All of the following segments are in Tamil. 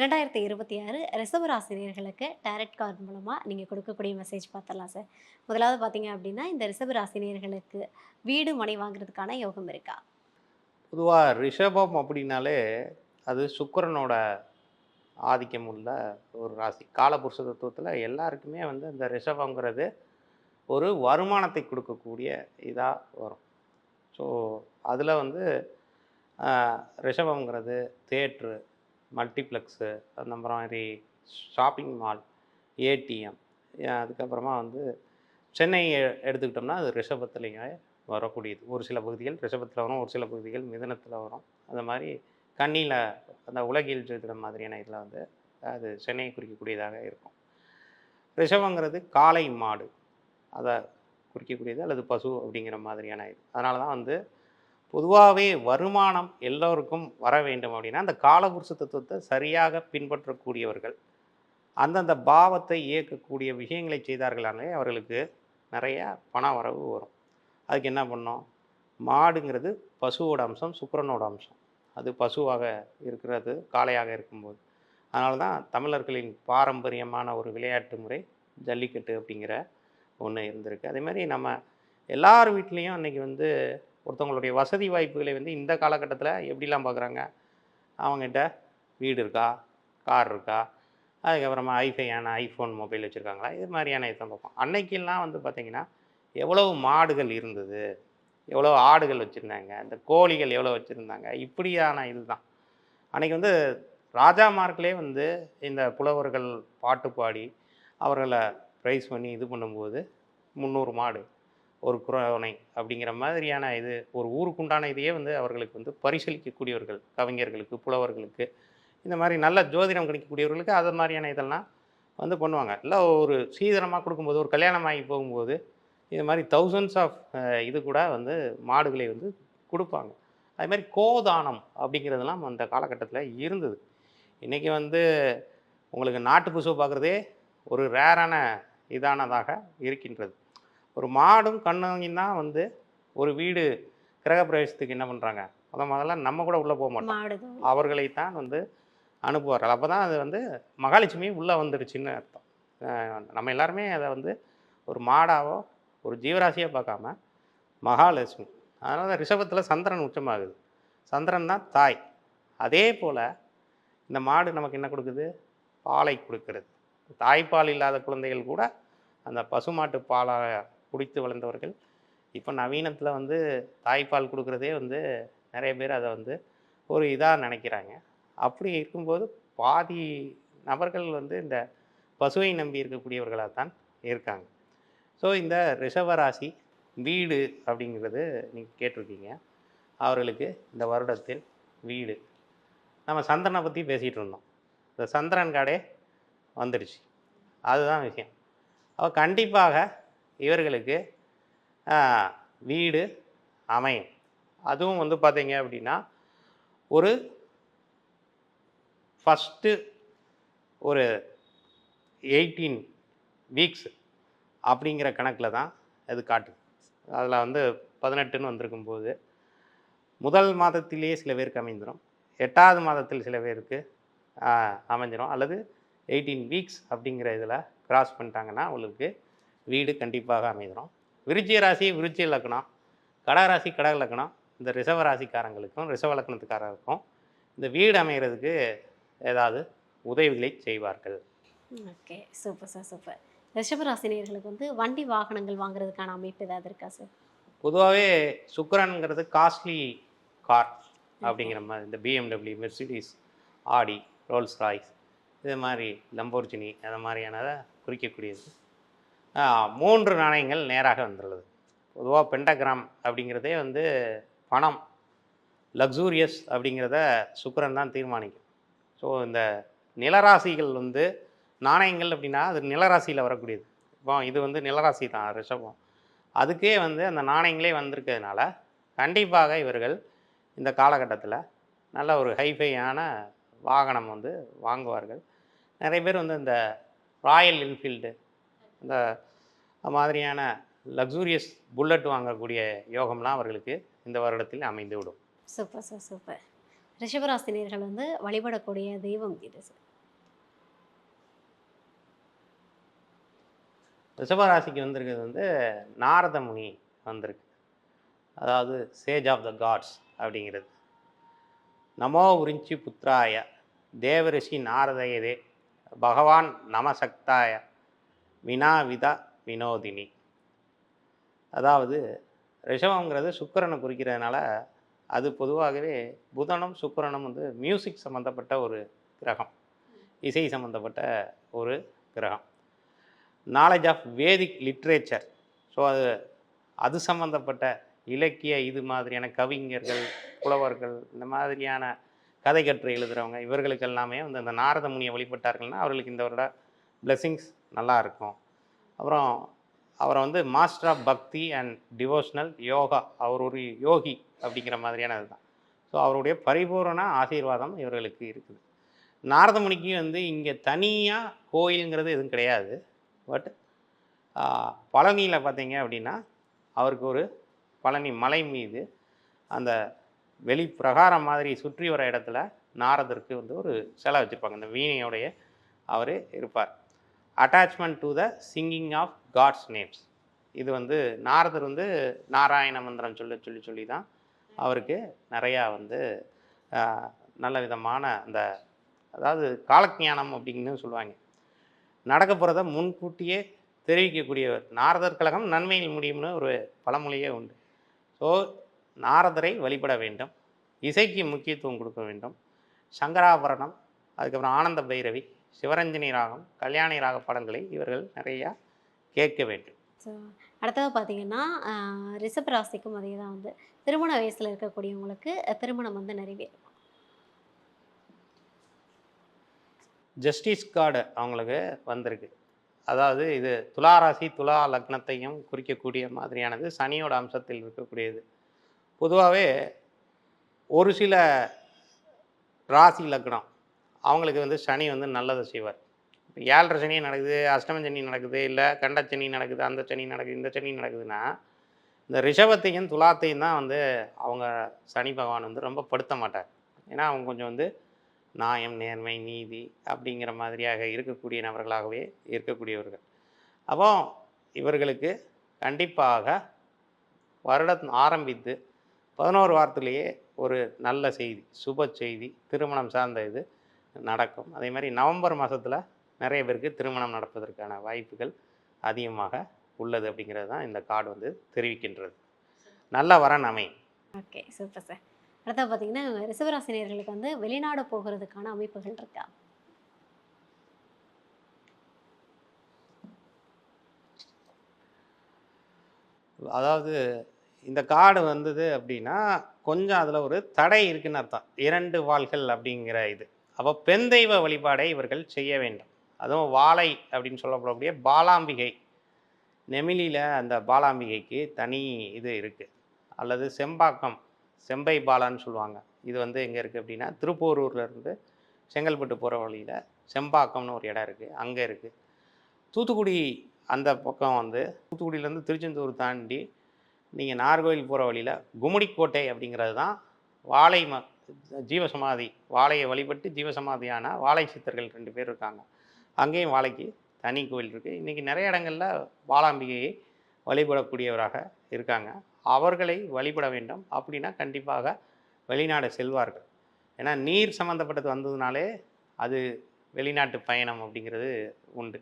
2026 ரிஷப ராசினியர்களுக்கு டைரக்ட் கார்ட் மூலமா நீங்க கொடுக்கக்கூடிய மெசேஜ் பார்த்துடலாம் சார். முதலாவது பார்த்தீங்க அப்படின்னா, இந்த ரிஷப ராசினியர்களுக்கு வீடு, மனை வாங்குறதுக்கான யோகம் இருக்கா? பொதுவா ரிஷபம் அப்படின்னாலே, அது சுக்கிரனோட ஆதிக்கம் உள்ள ஒரு ராசி. காலபுருஷ தத்துவத்தில எல்லாருக்குமே வந்து இந்த ரிஷபம்ங்கிறது ஒரு வருமானத்தை குடுக்கக்கூடிய இதா வரும். ஸோ, அதில வந்து அ ரிஷபம்ங்கிறது தியேட்ரு, மல்டிப்ளெக்ஸு, அந்த மாரி ஷாப்பிங் மால், ஏடிஎம், அதுக்கப்புறமா வந்து சென்னை எடுத்துக்கிட்டோம்னா, அது ரிஷபத்திலேயே வரக்கூடியது. ஒரு சில பகுதிகள் ரிஷபத்தில வரும், ஒரு சில பகுதிகள் மிதுனத்தில வரும். அந்த மாரி கன்னியில அந்த உலகியல் ஜோதிடம் மாதிரியான இதில வந்து அது சென்னையை குறிக்கக்கூடியதாக இருக்கும். ரிஷபங்கிறது காளை மாடு. அத குறிக்கக்கூடியது அல்லது பசு அப்படிங்கிற மாதிரியான இது. அதனால தான் வந்து பொதுவாவே வருமானம் எல்லோருக்கும் வர வேண்டும் அப்படின்னா, அந்த காலபுருஷ தத்துவத்த சரியாக பின்பற்றக்கூடியவர்கள், அந்தந்த பாவத்தை இயக்கக்கூடிய விஷயங்களை செய்தார்களாலே அவர்களுக்கு நெறையா பண வரவு வரும். அதுக்கு என்ன பண்ணணும்? மாடுங்கிறது பசுவோட அம்சம், சுக்கிரனோட அம்சம். அது பசுவாக இருக்கிறது காளையாக இருக்கும்போது. அதனால தான் தமிழர்களின் பாரம்பரியமான ஒரு விளையாட்டு முறை ஜல்லிக்கட்டு அப்படிங்கிற ஒண்ணு இருந்திருக்கு. அதேமாரி நம்ம எல்லார் வீட்லேயும் அன்னைக்கு வந்து ஒருத்தவங்களுடைய வசதி வாய்ப்புகளை வந்து இந்த காலகட்டத்தில எப்படிலாம் பார்க்குறாங்க? அவங்ககிட்ட வீடு இருக்கா? கார் இருக்கா? அதுக்கப்புறமா ஹைஃபையான ஐஃபோன் மொபைல் வச்சுருக்காங்களா? இது மாதிரியான இத பார்ப்போம். அன்னைக்கெல்லாம் வந்து பார்த்தீங்கன்னா, எவ்வளவு மாடுகள் இருந்தது? எவ்வளோ ஆடுகள் வச்சுருந்தாங்க? இந்த கோழிகள் எவ்வளோ வச்சுருந்தாங்க? இப்படியான இதுதான். அன்னைக்கு வந்து ராஜாமார்களே வந்து இந்த புலவர்கள் பாட்டு பாடி, அவர்கள பிரைஸ் பண்ணி இது பண்ணும்போது 300 மாடு, 1 குரோனை அப்படிங்கிற மாதிரியான இது ஒரு ஊருக்குண்டான இதையே வந்து அவர்களுக்கு வந்து பரிசளிக்கக்கூடியவர்கள். கவிஞர்களுக்கு, புலவர்களுக்கு, இந்த மாரி நல்ல ஜோதிடம் கணிக்கக்கூடியவர்களுக்கு அது மாரியான இதெல்லாம் வந்து பண்ணுவாங்க. இல்ல ஒரு சீதனமா குடுக்கும்போது, ஒரு கல்யாணம் ஆகி போகும்போது, இது மாரி தௌசண்ட்ஸ் ஆஃப் இது கூட வந்து மாடுகளை வந்து குடுப்பாங்க. அதுமாரி கோதானம் அப்படிங்கிறதெல்லாம் அந்த காலகட்டத்தில இருந்தது. இன்னைக்கு வந்து உங்களுக்கு நாட்டு பசுவ பார்க்குறதே ஒரு ரேரான இதானதாக இருக்கின்றது. ஒரு மாடும், கண்ணுயும் தான் வந்து ஒரு வீடு கிரகப்பிரவேசத்துக்கு என்ன பண்றாங்க? முதல்ல நம்ம கூட உள்ள போமாட்டோம். மாடுதான். அவர்களை தான் வந்து அனுப்புவார்கள். அப்ப தான் அது வந்து மகாலட்சுமி உள்ள வந்துடுச்சுன்னு அர்த்தம். நம்ம எல்லாருமே அத வந்து ஒரு மாடாவோ, ஒரு ஜீவராசியா பார்க்காம, மகாலட்சுமி. அதனால தான் ரிஷபத்தில சந்திரன் உச்சமாகுது. சந்திரன் தான் தாய். அதே போல இந்த மாடு நமக்கு என்ன குடுக்குது? பாலை குடுக்கிறது. தாய்ப்பால் இல்லாத குழந்தைகள் கூட அந்த பசுமாட்டு பால குடித்து வளர்ந்தவர்கள். இப்ப நவீனத்தில வந்து தாய்ப்பால் குடுக்குறதே வந்து நெறைய பேர் அத வந்து ஒரு இதா நெனைக்கிறாங்க. அப்படி இருக்கும்போது பாதி நபர்கள் வந்து இந்த பசுவை நம்பி இருக்கக்கூடியவர்களா தான் இருக்காங்க. ஸோ இந்த ரிஷப ராசி வீடு அப்படிங்கிறது நீங்க கேட்டிருக்கீங்க. அவர்களுக்கு இந்த வருடத்தில் வீடு. நம்ம சந்திரன பத்தி பேசிட்டு இருந்தோம். இந்த சந்திரன் கார்டே வந்துடுச்சு. அதுதான் விஷயம். அப்ப கண்டிப்பாக இவர்களுக்கு அ வீடு அமையும். அதுவும் வந்து பார்த்தீங்க அப்படின்னா, ஒரு ஃபர்ஸ்ட்டு ஒரு 18 வீக்ஸ் அப்படிங்கிற கணக்குல தான் அது காட்டுது. அதில வந்து 18ன்னு வந்திருக்கும்போது, முதல் மாதத்திலேயே சில பேருக்கு அமைந்துரும். 8வது மாதத்தில் சில பேருக்கு அ அமைஞ்சிரும். அல்லது 18 வீக்ஸ் அப்படிங்கிற இதில கிராஸ் பண்ணிட்டாங்கன்னா, உங்களுக்கு வீடு கண்டிப்பாக அமைந்துரும். விருச்சிக ராசி, விருச்சிக லக்னம், கடக ராசி, கடக லக்னம், இந்த ரிஷப ராசிக்காரங்களுக்கும், ரிஷப லக்னத்துக்காரருக்கும் இந்த வீடு அமைகிறதுக்கு ஏதாவது உதவிகளை செய்வார்கள். ஓகே. Super sir, super. ரிஷப ராசினியர்களுக்கு வந்து வண்டி, வாகனங்கள் வாங்குறதுக்கான அமைப்பு ஏதாவது இருக்கா சார்? பொதுவாவே சுக்கிரன்ங்கிறது காஸ்ட்லி கார் ஓகே. அப்படிங்கிற மாரி இந்த BMW, மெர்சிடிஸ், ஆடி, ரோல்ஸ் ராய்ஸ் இது மாரி லம்போர்ஜினி அது மாரியானத குறிக்கக்கூடியது. 3 நாணயங்கள் நேராக வந்துள்ளது. பொதுவா பென்டகிராம் அப்படிங்கிறதே வந்து பணம், லக்ஸூரியஸ் அப்படிங்கிறத சுக்கிரன் தான் தீர்மானிக்கும். ஸோ இந்த நிலராசிகள் வந்து நாணயங்கள் அப்படின்னா, அது நிலராசியில வரக்கூடியது. இப்போ இது வந்து நிலராசி தான் ரிஷபம். அதுக்கே வந்து அந்த நாணயங்களே வந்திருக்கிறதுனால, கண்டிப்பாக இவர்கள் இந்த காலகட்டத்தில நல்ல ஒரு ஹைஃபையான வாகனம் வந்து வாங்குவார்கள். நெறைய பேர் வந்து இந்த ராயல் என்ஃபீல்டு இந்த மாதிரியான லக்ஸூரியஸ் புல்லட் வாங்கக்கூடிய யோகம்லாம் அவர்களுக்கு இந்த வருடத்தில் அமைந்துவிடும். Super sir, super. ரிஷப ராசினியர்கள் வந்து வழிபடக்கூடிய தெய்வம் இது சார்? ரிஷபராசிக்கு வந்திருக்கிறது வந்து நாரத முனி வந்திருக்கு. அதாவது சேஜ் ஆஃப் த காட்ஸ் அப்படிங்கிறது. நமோ உரிஞ்சி புத்திராய தேவரிஷி நாரதயதே பகவான் நமசக்தாய வினாவித வினோதினி. அதாவது ரிஷபங்கிறது சுக்கிரனை குறிக்கிறதுனால அது பொதுவாகவே புதனும் சுக்கிரனும் வந்து மியூசிக் சம்மந்தப்பட்ட ஒரு கிரகம், இசை சம்மந்தப்பட்ட ஒரு கிரகம். Knowledge of Vedic literature. So அது அது சம்மந்தப்பட்ட இலக்கிய இது மாதிரியான கவிஞர்கள், புலவர்கள், இந்த மாதிரியான கதை கட்டுரை எழுதுகிறவங்க இவர்களுக்கு எல்லாமே வந்து அந்த நாரத முனியை வழிபட்டார்கள்னா அவர்களுக்கு இந்த வருட பிளெஸிங்ஸ் நல்லா இருக்கும். அப்புறம் அவரை வந்து மாஸ்டர் ஆஃப் பக்தி அண்ட் டிவோஷனல் யோகா, அவர் ஒரு யோகி அப்படிங்கிற மாதிரியான இதுதான். ஸோ அவருடைய பரிபூரண ஆசீர்வாதம் இவர்களுக்கு இருக்குது. நாரத முனிக்கு வந்து இங்கே தனியாக கோயிலுங்கிறது எதுவும் கிடையாது. பட் பழனியில் பார்த்தீங்க அப்படின்னா அவருக்கு ஒரு பழனி மலை மீது அந்த வெளி பிரகாரம் மாதிரி சுற்றி வர இடத்துல நாரதருக்கு வந்து ஒரு சிலை வச்சுருப்பாங்க. இந்த வீணையோடைய அவர் இருப்பார். Attachment to the singing of gods names. இது வந்து நாரதர் வந்து நாராயண மந்திரம் சொல்லி தான் அவருக்கு நிறையா வந்து நல்ல விதமான அந்த அதாவது காலஞானம் அப்படின்னு சொல்லுவாங்க. நடக்க போகிறத முன்கூட்டியே தெரிவிக்கக்கூடியவர். நாரதர் கழகம் நன்மையில் முடியும்னு ஒரு பழமொழியே உண்டு. ஸோ நாரதரை வழிபட வேண்டும். இசைக்கு முக்கியத்துவம் கொடுக்க வேண்டும். சங்கராபரணம், அதுக்கப்புறம் ஆனந்த பைரவி, சிவரஞ்சனி ராகம், கல்யாணி ராக பாடல்களை இவர்கள் நிறையா கேட்க வேண்டும். ஸோ அடுத்தது பார்த்தீங்கன்னா ரிஷப ராசிக்கும் அதே தான் வந்து திருமண வயசில் இருக்கக்கூடியவங்களுக்கு திருமணம் வந்து நிறைவேறும். ஜஸ்டிஸ் கார்டு அவங்களுக்கு வந்திருக்கு. அதாவது இது துலா ராசி துலா லக்னத்தையும் குறிக்கக்கூடிய மாதிரியானது, சனியோட அம்சத்தில் இருக்கக்கூடியது. பொதுவாகவே ஒரு சில ராசி லக்னம் அவங்களுக்கு வந்து சனி வந்து நல்லதை செய்வார். இப்போ 7.5 சனி நடக்குது, அஷ்டம சனி நடக்குது, இல்லை கண்ட சனி நடக்குது, அந்த சனி நடக்குது, இந்த சனி நடக்குதுன்னா இந்த ரிஷபத்தையும் துலாத்தையும் தான் வந்து அவங்க சனி பகவான் வந்து ரொம்ப படுத்த மாட்டார். ஏன்னா அவங்க கொஞ்சம் வந்து நியாயம், நேர்மை, நீதி அப்படிங்கிற மாதிரியாக இருக்கக்கூடிய நபர்களாகவே இருக்கக்கூடியவர்கள். அப்போ இவர்களுக்கு கண்டிப்பாக வருடம் ஆரம்பித்து 11 வாரத்திலேயே ஒரு நல்ல செய்தி, சுப செய்தி, திருமணம் சார்ந்த இது நடக்கும். அதே மாதிரி நவம்பர் மாதத்தில் நிறைய பேருக்கு திருமணம் நடப்பதற்கான வாய்ப்புகள் அதிகமாக உள்ளது அப்படிங்கிறது தான் இந்த கார்டு வந்து தெரிவிக்கின்றது. நல்ல வரன் அமையும். Okay, super sir. அடுத்தது பார்த்தீங்கன்னா ரிஷபராசினியர்களுக்கு வந்து வெளிநாடு போகிறதுக்கான அமைப்புகள் இருக்கா? அதாவது இந்த கார்டு வந்தது அப்படின்னா கொஞ்சம் அதில் ஒரு தடை இருக்குன்னு அர்த்தம். 2 வாள்கள் அப்படிங்கிற இது. அப்போ பெண் தெய்வ வழிபாடை இவர்கள் செய்ய வேண்டும். அதுவும் வாழை அப்படின்னு சொல்லப்படக்கூடிய பாலாம்பிகை, நெமிலியில் அந்த பாலாம்பிகைக்கு தனி இது இருக்குது. அல்லது செம்பாக்கம், செம்பை பாலான்னு சொல்லுவாங்க. இது வந்து எங்கே இருக்குது அப்படின்னா திருப்போரூர்லேருந்து செங்கல்பட்டு போகிற வழியில் செம்பாக்கம்னு ஒரு இடம் இருக்குது, அங்கே இருக்குது. தூத்துக்குடி அந்த பக்கம் வந்து தூத்துக்குடியிலேருந்து திருச்செந்தூர் தாண்டி நீங்கள் நாகர்கோவில் போகிற வழியில் கும்மிடிக்கோட்டை அப்படிங்கிறது தான் வாழை ஜீவசமாதி, வாழையை வழிபட்டு ஜீவசமாதியான வாழை சித்தர்கள் 2 பேர் இருக்காங்க. அங்கேயும் வாழைக்கு தனி கோவில் இருக்குது. இன்றைக்கி நிறைய இடங்களில் பாலாம்பிகையை வழிபடக்கூடியவராக இருக்காங்க. அவர்களை வழிபட வேண்டும். அப்படின்னா கண்டிப்பாக வெளிநாடு செல்வார்கள். ஏன்னா நீர் சம்மந்தப்பட்டது வந்ததுனாலே அது வெளிநாட்டு பயணம் அப்படிங்கிறது உண்டு.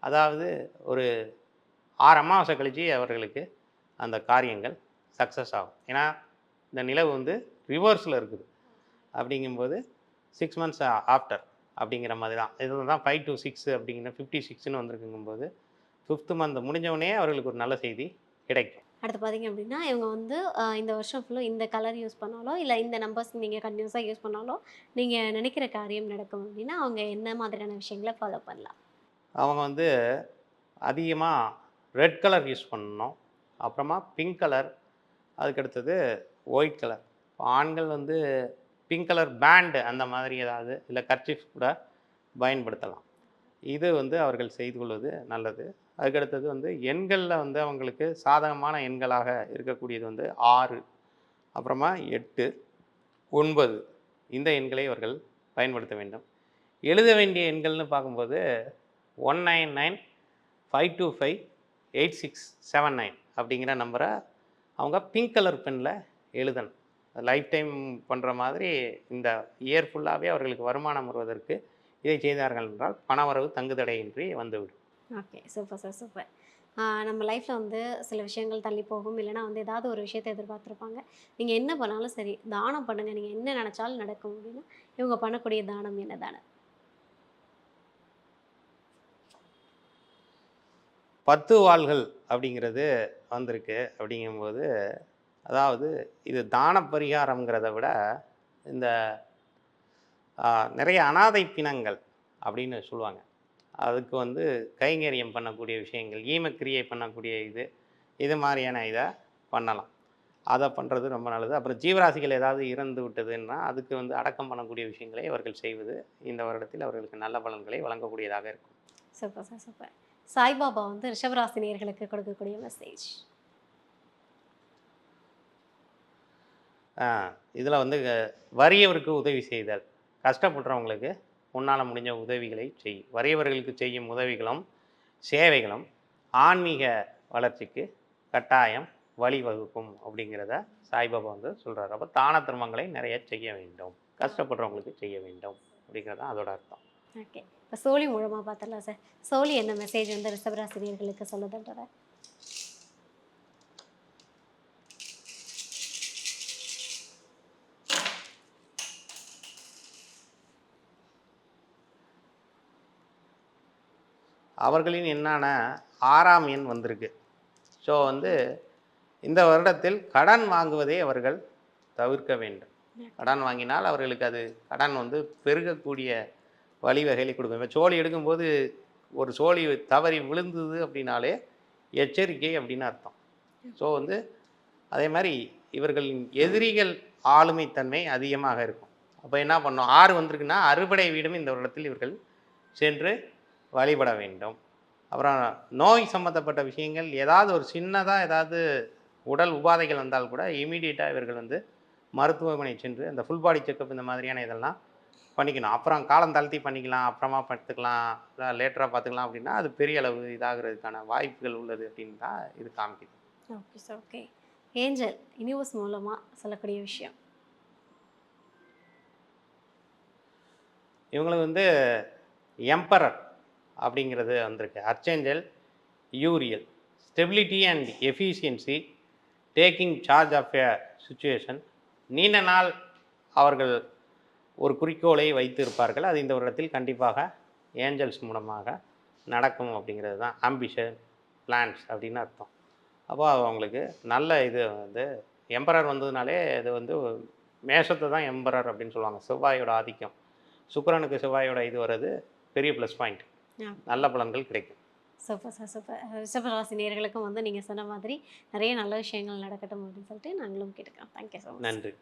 அதாவது ஒரு 6 அமாவாசை கழித்து அவர்களுக்கு அந்த காரியங்கள் சக்ஸஸ் ஆகும். ஏன்னா இந்த நிலவு வந்து ரிவர்ஸில் இருக்குது. அப்படிங்கும்போது 6 months ஆஃப்டர் அப்படிங்கிற மாதிரி தான். இது தான் 5 to 6 அப்படிங்கிற 56ன்னு வந்திருக்குங்கும்போது 5th month முடிஞ்சவொடனே அவர்களுக்கு ஒரு நல்ல செய்தி கிடைக்கும். அடுத்து பார்த்தீங்க அப்படின்னா இவங்க வந்து இந்த வருஷம் ஃபுல்லும் இந்த கலர் யூஸ் பண்ணாலோ, இல்லை இந்த நம்பர்ஸ் நீங்கள் கன்டினியூஸாக யூஸ் பண்ணாலோ, நீங்கள் நினைக்கிற காரியம் நடக்கும் அப்படின்னா அவங்க என்ன மாதிரியான விஷயங்களை ஃபாலோ பண்ணலாம்? அவங்க வந்து அதிகமாக ரெட் கலர் யூஸ் பண்ணணும். அப்புறமா பிங்க் கலர், அதுக்கடுத்தது ஒயிட் கலர். இப்போ ஆண்கள் வந்து பிங்க் கலர் பேண்டு அந்த மாதிரி ஏதாவது இல்லை கர்ச்சீஃப் கூட பயன்படுத்தலாம். இது வந்து அவர்கள் செய்து கொள்வது நல்லது. அதுக்கடுத்தது வந்து எண்களில் வந்து அவங்களுக்கு சாதகமான எண்களாக இருக்கக்கூடியது வந்து 6, அப்புறமா 8, 9 இந்த எண்களை அவர்கள் பயன்படுத்த வேண்டும். எழுத வேண்டிய எண்கள்னு பார்க்கும்போது 199, 525, 8679 அப்படிங்கிற நம்பரை அவங்க பிங்க் கலர் பெனில் எழுதணும். லைஃப் டைம் பண்ணுற மாதிரி இந்த இயர் ஃபுல்லாகவே அவர்களுக்கு வருமானம் வருவதற்கு இதை செய்தார்கள் என்றால் பணவரவு தங்குதடையின்றி வந்துவிடும். ஓகே. Super sir, super. நம்ம லைஃப்பில் வந்து சில விஷயங்கள் தள்ளி போகும். இல்லைன்னா வந்து ஏதாவது ஒரு விஷயத்தை எதிர்பார்த்துருப்பாங்க. நீங்கள் என்ன பண்ணாலும் சரி, தானம் பண்ணுங்க. நீங்கள் என்ன நினச்சாலும் நடக்கும் அப்படின்னா, இவங்க பண்ணக்கூடிய தானம் என்ன தானம்? 10 வாள்கள் அப்படிங்கிறது வந்திருக்கு. அப்படிங்கும்போது அதாவது இது தான பரிகாரம்ங்கிறத விட இந்த நிறைய அனாதை பிணங்கள் அப்படின்னு சொல்லுவாங்க. அதுக்கு வந்து கைங்கரியம் பண்ணக்கூடிய விஷயங்கள், ஈமக்கிரியை பண்ணக்கூடிய இது மாதிரியான இதை பண்ணலாம். அதை பண்ணுறது ரொம்ப நல்லது. அப்புறம் ஜீவராசிகள் ஏதாவது இறந்து விட்டதுன்னா அதுக்கு வந்து அடக்கம் பண்ணக்கூடிய விஷயங்களை அவர்கள் செய்வது இந்த வருடத்தில் அவர்களுக்கு நல்ல பலன்களை வழங்கக்கூடியதாக இருக்கும். Super sir, super. சாய்பாபா வந்து ரிஷபராசி நேயர்களுக்கு கொடுக்கக்கூடிய மெசேஜ். இதில் வந்து வறியவருக்கு உதவி செய்தல், கஷ்டப்படுறவங்களுக்கு உன்னால் முடிஞ்ச உதவிகளை செய். வறியவர்களுக்கு செய்யும் உதவிகளும் சேவைகளும் ஆன்மீக வளர்ச்சிக்கு கட்டாயம் வழிவகுக்கும் அப்படிங்கிறத சாய்பாபா வந்து சொல்கிறார். அப்போ தான தர்மங்களை நிறைய செய்ய வேண்டும், கஷ்டப்படுறவங்களுக்கு செய்ய வேண்டும் அப்படிங்கிறது தான் அதோட அர்த்தம். ஓகே. இப்போ சோழி மூலமாக பார்த்துடலாம் சார். சோழி என்ன மெசேஜ் வந்து ரிஷபராசி நேயர்களுக்கு சொல்லுதுன்றத? அவர்களின் எண்ணான 6ஆம் எண் வந்திருக்கு. ஸோ வந்து இந்த வருடத்தில் கடன் வாங்குவதை அவர்கள் தவிர்க்க வேண்டும். கடன் வாங்கினால் அவர்களுக்கு அது கடன் வந்து பெருகக்கூடிய வழிவகைகளை கொடுக்கும். இப்போ சோழி எடுக்கும்போது ஒரு சோழி தவறி விழுந்தது அப்படின்னாலே எச்சரிக்கை அப்படின்னு அர்த்தம். ஸோ வந்து அதே மாதிரி இவர்களின் எதிரிகள் ஆளுமைத்தன்மை அதிகமாக இருக்கும். அப்போ என்ன பண்ணோம், 6 வந்திருக்குன்னா அறுபடை வீடும் இந்த வருடத்தில் இவர்கள் சென்று வழிபட வேண்டும். அப்புறம் நோய் சம்மந்தப்பட்ட விஷயங்கள் ஏதாவது ஒரு சின்னதாக ஏதாவது உடல் உபாதைகள் வந்தால் கூட இமீடியட்டாக இவர்கள் வந்து மருத்துவமனை சென்று அந்த ஃபுல் பாடி செக்கப் இந்த மாதிரியான இதெல்லாம் பண்ணிக்கணும். அப்புறம் காலம் தாழ்த்தி பண்ணிக்கலாம், அப்புறமா பார்த்துக்கலாம், லேட்டராக பார்த்துக்கலாம் அப்படின்னா அது பெரிய அளவு இதாகிறதுக்கான வாய்ப்புகள் உள்ளது அப்படின்னு தான் இது காமிக்குது. Okay sir, okay. Angel universe மூலமாக சொல்லக்கூடிய விஷயம். இவங்களுக்கு வந்து எம்பரர் அப்படிங்கிறது வந்திருக்கு. Archangel Uriel, stability and efficiency, taking charge of a situation. நீண்ட நாள் அவர்கள் ஒரு குறிக்கோளை வைத்து இருப்பார்கள். அது இந்த வருடத்தில் கண்டிப்பாக ஏஞ்சல்ஸ் மூலமாக நடக்கும் அப்படிங்கிறது தான் ஆம்பிஷன் பிளான்ஸ் அப்படின்னு அர்த்தம். அப்போ அவங்களுக்கு நல்ல இது வந்து எம்பரர் வந்ததுனாலே இது வந்து மேஷத்தை தான் எம்பரர் அப்படின்னு சொல்லுவாங்க. செவ்வாயோட ஆதிக்கம், சுக்கிரனுக்கு செவ்வாயோட இது வர்றது பெரிய ப்ளஸ் பாயிண்ட். நல்ல பலன்கள் கிடைக்கும். Super sir, super. ரிஷபராசி நேயர்களுக்கும் வந்து நீங்கள் சொன்ன மாதிரி நிறைய நல்ல விஷயங்கள் நடக்கட்டும் அப்படின்னு சொல்லிட்டு நாங்களும் கேட்டுக்கிறோம். Thank you so much. நன்றி.